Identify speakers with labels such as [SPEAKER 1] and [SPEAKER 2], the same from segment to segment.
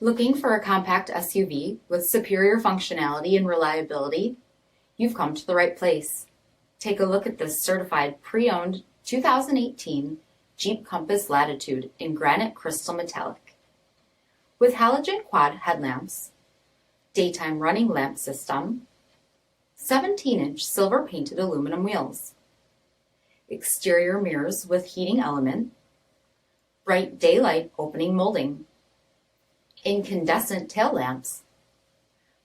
[SPEAKER 1] Looking for a compact SUV with superior functionality and reliability? You've come to the right place. Take a look at this certified pre-owned 2018 Jeep Compass Latitude in granite crystal metallic. With halogen quad headlamps, daytime running lamp system, 17-inch silver painted aluminum wheels, exterior mirrors with heating element, bright daylight opening molding, incandescent tail lamps,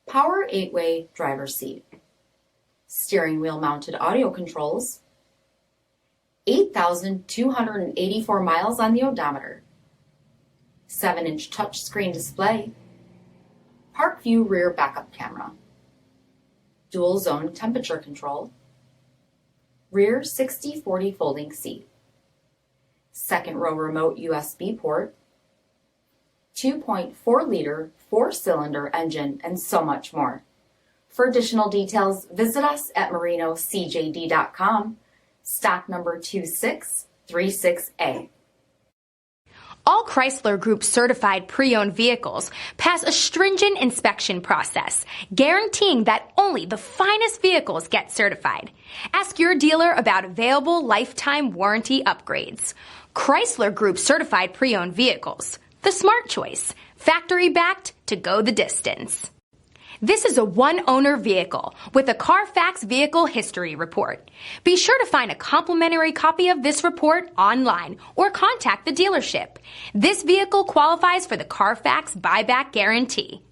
[SPEAKER 1] power 8-way driver's seat, steering wheel mounted audio controls, 8,284 miles on the odometer, 7-inch touchscreen display, park view rear backup camera, dual zone temperature control, rear 60/40 folding seat, second row remote USB port, 2.4-liter 4-cylinder engine, and so much more. For additional details, visit us at marinocjd.com, stock number 2636A.
[SPEAKER 2] All Chrysler Group certified pre-owned vehicles pass a stringent inspection process, guaranteeing that only the finest vehicles get certified. Ask your dealer about available lifetime warranty upgrades. Chrysler Group certified pre-owned vehicles, the smart choice, factory backed to go the distance. This is a one-owner vehicle with a CARFAX vehicle history report. Be sure to find a complimentary copy of this report online or contact the dealership. This vehicle qualifies for the CARFAX buyback guarantee.